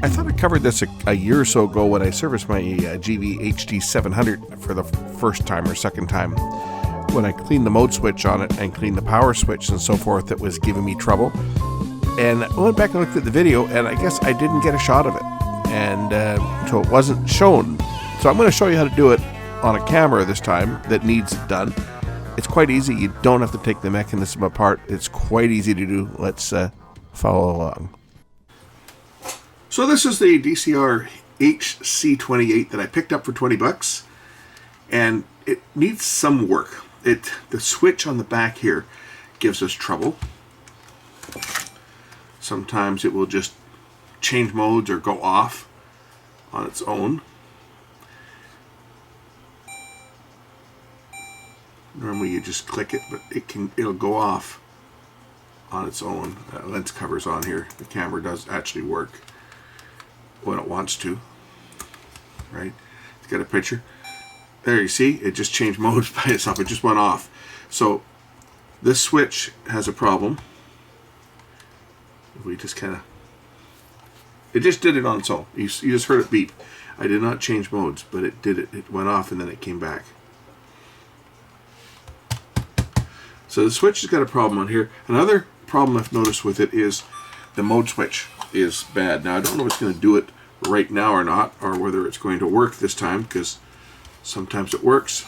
I thought I covered this a year or so ago when I serviced my GV HD 700 for the first time or second time. When I cleaned the mode switch on it and cleaned the power switch and so forth, it was giving me trouble. And I went back and looked at the video, and I guess I didn't get a shot of it. And so it wasn't shown. So I'm going to show you how to do it on a camera this time that needs it done. It's quite easy. You don't have to take the mechanism apart. It's quite easy to do. Let's follow along. So this is the DCR HC28 that I picked up for 20 bucks, and it needs some work. The switch on the back here gives us trouble. Sometimes it will just change modes or go off on its own. Normally you just click it, but it'll go off on its own. Lens cover's on here. The camera does actually work when it wants to, right? It's got a picture. There, you see, it just changed modes by itself. It just went off. So this switch has a problem. We just kind of, it just did it on its own. You just heard it beep. I did not change modes, but it did it. It went off and then it came back. So the switch has got a problem on here. Another problem I've noticed with it is the mode switch is bad. Now I don't know if it's going to do it right now or not, or whether it's going to work this time, because sometimes it works,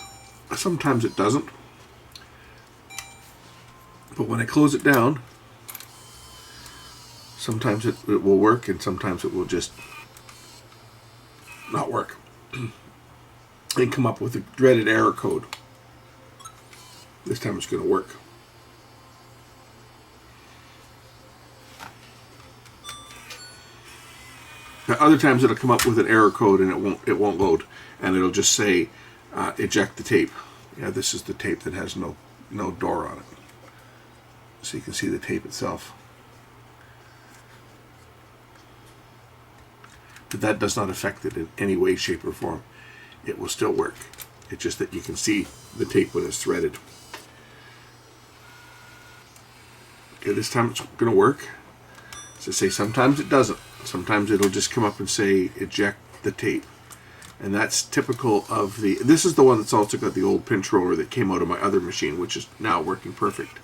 sometimes it doesn't. But when I close it down, sometimes it will work and sometimes it will just not work and come up with a dreaded error code. This time it's going to work. Other times it'll come up with an error code and it won't load, and it'll just say eject the tape. Yeah, this is the tape that has no door on it, so you can see the tape itself. But that does not affect it in any way, shape, or form. It will still work. It's just that you can see the tape when it's threaded. Okay, this time it's going to work. As I say, sometimes it doesn't. Sometimes it'll just come up and say eject the tape. And that's typical of this is the one that's also got the old pinch roller that came out of my other machine, which is now working perfect.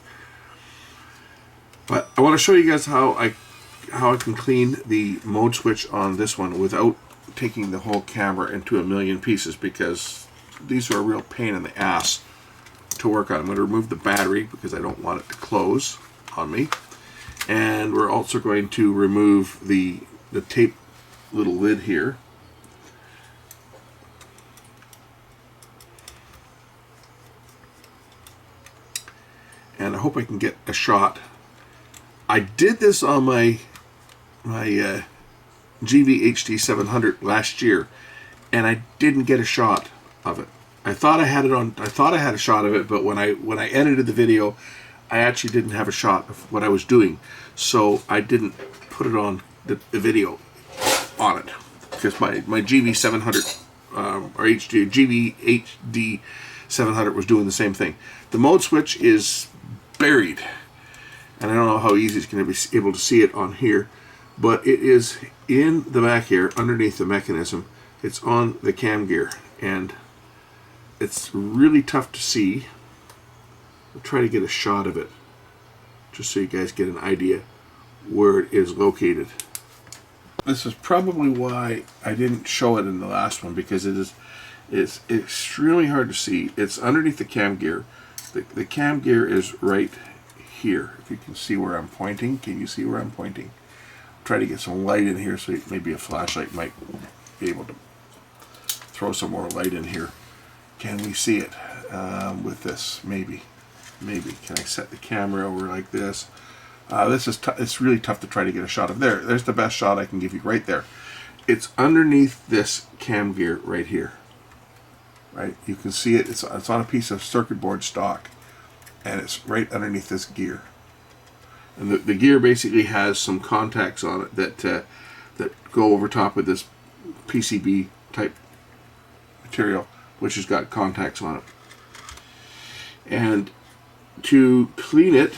But I want to show you guys how I can clean the mode switch on this one without taking the whole camera into a million pieces, because these are a real pain in the ass to work on. I'm going to remove the battery because I don't want it to close on me. And we're also going to remove the tape little lid here. And I hope I can get a shot. I did this on my GV HD 700 last year, and I didn't get a shot of it. I thought I had a shot of it, but when I edited the video, I actually didn't have a shot of what I was doing, so I didn't put it on the video on it, because my GV 700 or GV HD 700 was doing the same thing. The mode switch is buried, and I don't know how easy it's going to be able to see it on here, but it is in the back here underneath the mechanism. It's on the cam gear, and it's really tough to see. I'll try to get a shot of it just so you guys get an idea where it is located. This is probably why I didn't show it in the last one, because it's extremely hard to see. It's underneath the cam gear. The cam gear is right here. If you can see where I'm pointing, can you see where I'm pointing? I'll try to get some light in here, so maybe a flashlight might be able to throw some more light in here. Can we see it with this? Maybe. Can I set the camera over like this? It's really tough to try to get a shot of there. There's the best shot I can give you right there. It's underneath this cam gear right here. Right, you can see it. It's on a piece of circuit board stock, and it's right underneath this gear. And the gear basically has some contacts on it that go over top of this PCB type material, which has got contacts on it. And to clean it,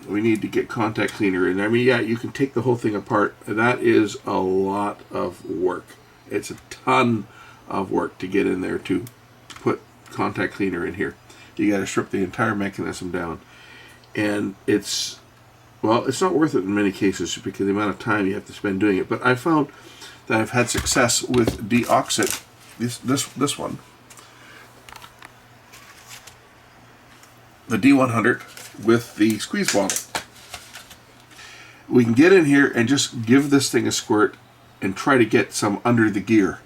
we need to get contact cleaner in. I mean, yeah, you can take the whole thing apart. That is a lot of work. It's a ton of work to get in there to put contact cleaner in here. You got to strip the entire mechanism down. And it's, well, it's not worth it in many cases because of the amount of time you have to spend doing it. But I found that I've had success with deoxit, this one, the D100 with the squeeze bottle. We can get in here and just give this thing a squirt and try to get some under the gear,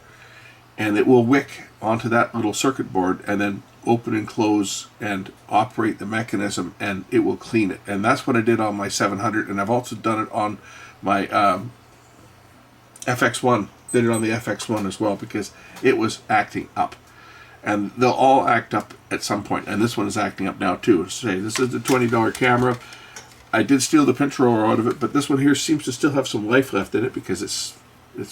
and it will wick onto that little circuit board and then open and close and operate the mechanism, and it will clean it. And that's what I did on my 700, and I've also done it on my FX1. Did it on the FX1 as well because it was acting up. And they'll all act up at some point, and this one is acting up now too. Say this is the $20 camera. I did steal the pinch roller out of it, but this one here seems to still have some life left in it because it's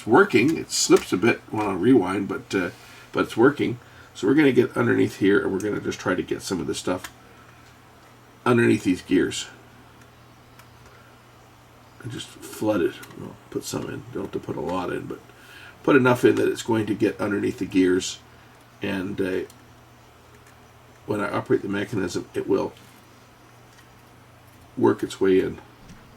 working. It slips a bit when I rewind, but it's working. So we're going to get underneath here, and we're going to just try to get some of this stuff underneath these gears and just flood it. Well, put some in. Don't have to put a lot in, but put enough in that it's going to get underneath the gears. And when I operate the mechanism, it will work its way in.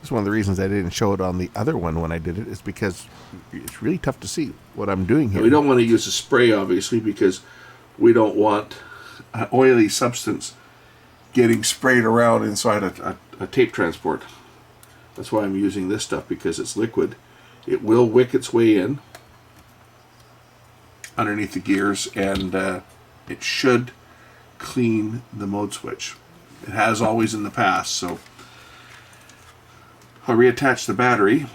That's one of the reasons I didn't show it on the other one when I did it, is because it's really tough to see what I'm doing here. And we don't want to use a spray, obviously, because we don't want an oily substance getting sprayed around inside a tape transport. That's why I'm using this stuff, because it's liquid. It will wick its way in underneath the gears, and it should clean the mode switch. It has always in the past. So I'll reattach the battery,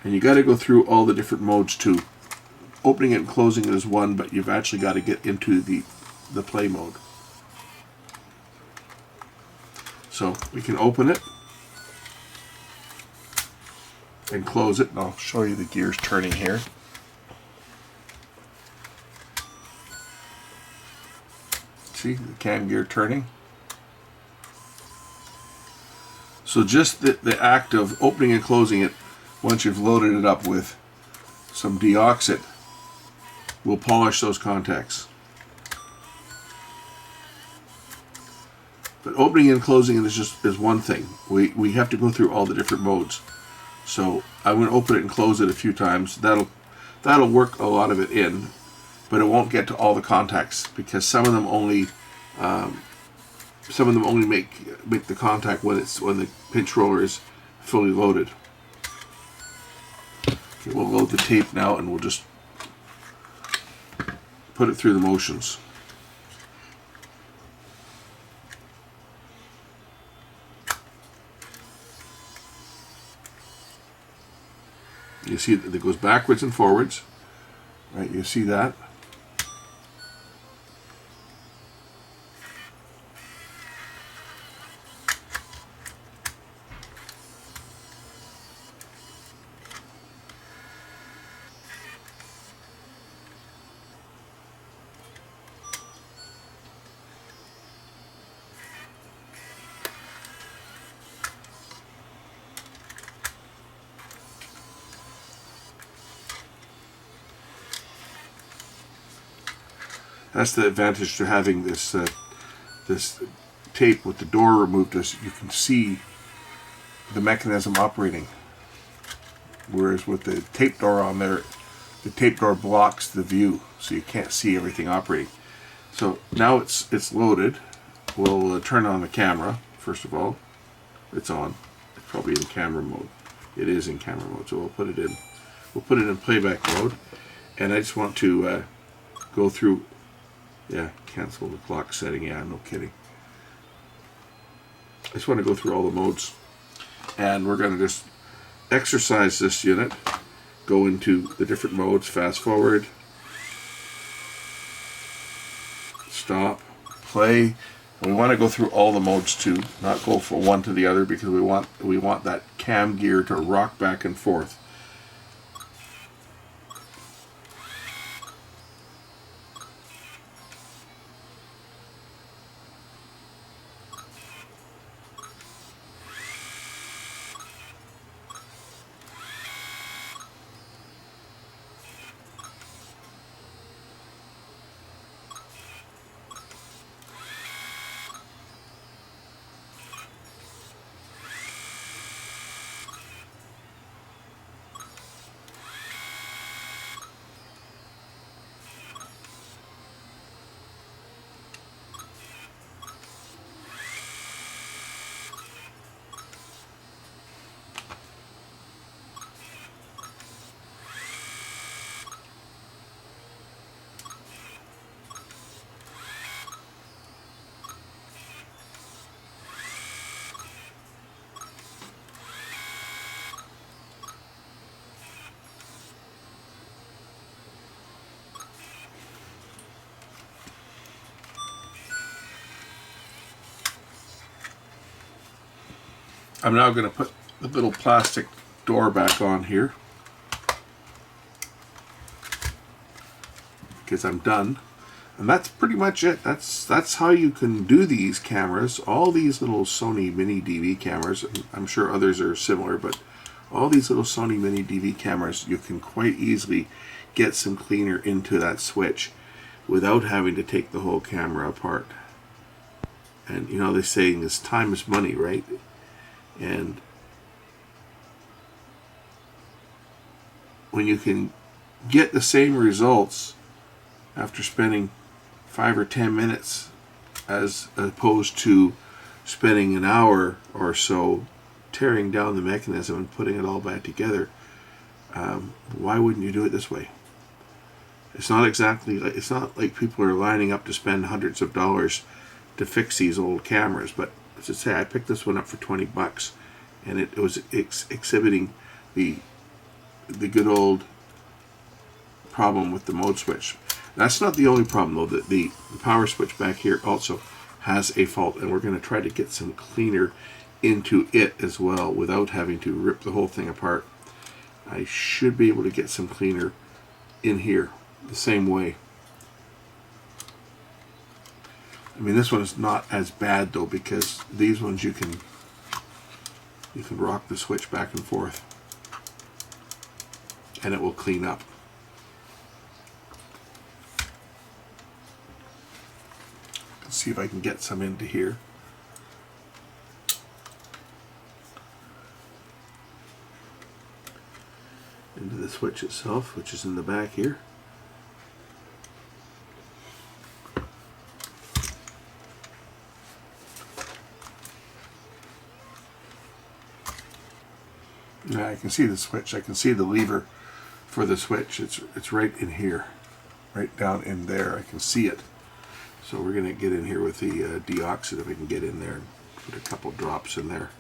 and you got to go through all the different modes too. Opening it and closing it is one, but you've actually got to get into the play mode. So we can open it and close it, and I'll show you the gears turning here. See the cam gear turning? So just the act of opening and closing it, once you've loaded it up with some deoxit, will polish those contacts. But opening and closing it is one thing. We have to go through all the different modes. So I'm going to open it and close it a few times. That'll work a lot of it in, but it won't get to all the contacts because some of them only make the contact when the pinch roller is fully loaded. Okay, we'll load the tape now, and we'll just put it through the motions. You see that it goes backwards and forwards, right? You see that? That's the advantage to having this this tape with the door removed, is you can see the mechanism operating. Whereas with the tape door on there, the tape door blocks the view, so you can't see everything operating. So now it's loaded. We'll turn on the camera first of all. It's on. It's probably in camera mode. It is in camera mode, so we'll put it in. We'll put it in playback mode, and I just want to go through. Yeah, cancel the clock setting. Yeah, no kidding. I just want to go through all the modes, and we're going to just exercise this unit, go into the different modes, fast forward, stop, play. And we want to go through all the modes too, not go from one to the other, because we want that cam gear to rock back and forth. I'm now going to put the little plastic door back on here because I'm done. And that's pretty much it. That's how you can do these cameras. All these little Sony miniDV cameras, and I'm sure others are similar, but all these little Sony miniDV cameras, you can quite easily get some cleaner into that switch without having to take the whole camera apart. And you know, they're saying this time is money, right? And when you can get the same results after spending 5 or 10 minutes as opposed to spending an hour or so tearing down the mechanism and putting it all back together, why wouldn't you do it this way? It's not exactly like, it's not like people are lining up to spend hundreds of dollars to fix these old cameras, but as I say, I picked this one up for 20 bucks and it was exhibiting the good old problem with the mode switch. That's not the only problem though. The power switch back here also has a fault, and we're going to try to get some cleaner into it as well without having to rip the whole thing apart. I should be able to get some cleaner in here the same way. I mean, this one is not as bad though, because these ones you can rock the switch back and forth and it will clean up. Let's see if I can get some into here. Into the switch itself, which is in the back here. Now I can see the switch. I can see the lever for the switch. It's right in here, right down in there. I can see it. So we're going to get in here with the deoxit if we can get in there and put a couple drops in there.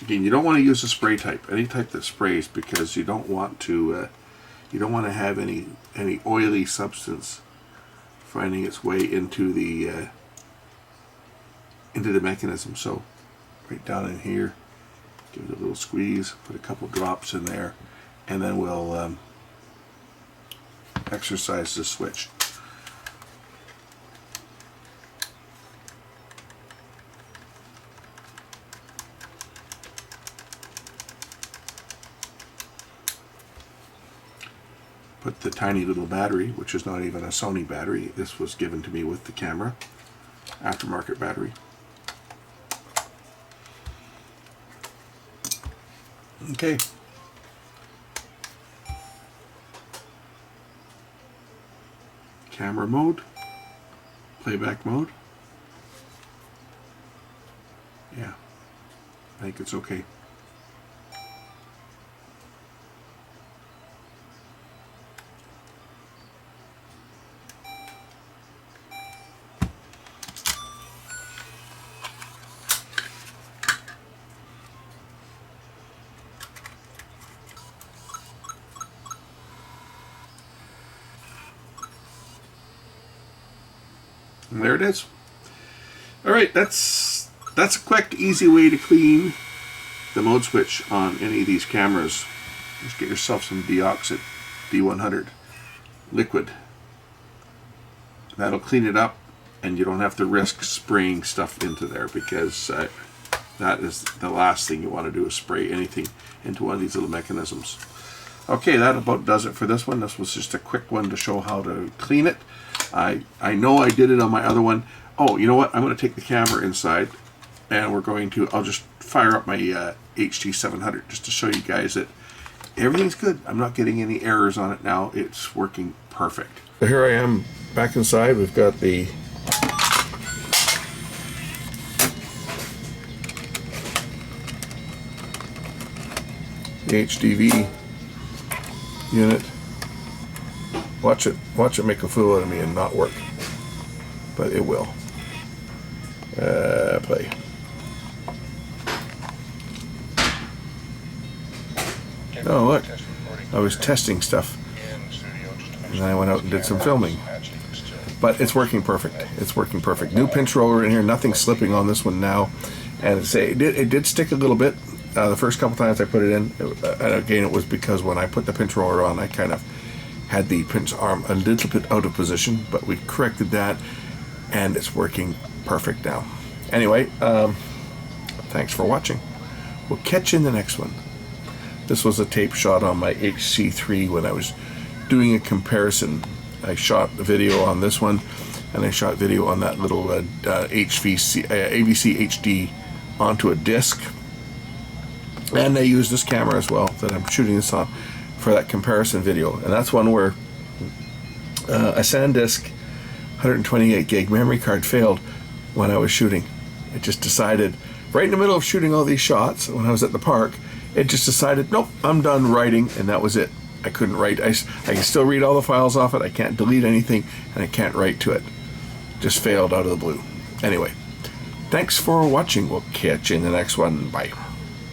Again, you don't want to use a spray type, any type that sprays, because you don't want to have any oily substance finding its way into the mechanism. So right down in here, give it a little squeeze, put a couple drops in there, and then we'll exercise the switch. Put the tiny little battery, which is not even a Sony battery. This was given to me with the camera, aftermarket battery. Okay. Camera mode, playback mode. Yeah, I think it's okay. And there it is. All right, that's a quick, easy way to clean the mode switch on any of these cameras. Just get yourself some deoxit D100 liquid. That'll clean it up, and you don't have to risk spraying stuff into there, because that is the last thing you want to do, is spray anything into one of these little mechanisms. Okay, that about does it for this one. This was just a quick one to show how to clean it. I know I did it on my other one. Oh, you know what? I'm going to take the camera inside, and I'll just fire up my HT700 just to show you guys that everything's good. I'm not getting any errors on it now. It's working perfect. So here I am back inside. We've got the HDV unit. Watch it make a fool out of me and not work, but it will. Play. Oh look, I was testing stuff, and then I went out and did some filming. But it's working perfect. It's working perfect. New pinch roller in here. Nothing slipping on this one now. And it did stick a little bit. The first couple times I put it in, and again, it was because when I put the pinch roller on, I kind of had the pinch arm a little bit out of position, but we corrected that, and it's working perfect now. Anyway, thanks for watching. We'll catch you in the next one. This was a tape shot on my HC3 when I was doing a comparison. I shot a video on this one, and I shot video on that little AVC HD onto a disc. And I used this camera as well that I'm shooting this on for that comparison video. And that's one where a SanDisk 128 gig memory card failed when I was shooting. It just decided, right in the middle of shooting all these shots, when I was at the park, it just decided, nope, I'm done writing, and that was it. I couldn't write. I can still read all the files off it. I can't delete anything, and I can't write to it. Just failed out of the blue. Anyway, thanks for watching. We'll catch you in the next one. Bye.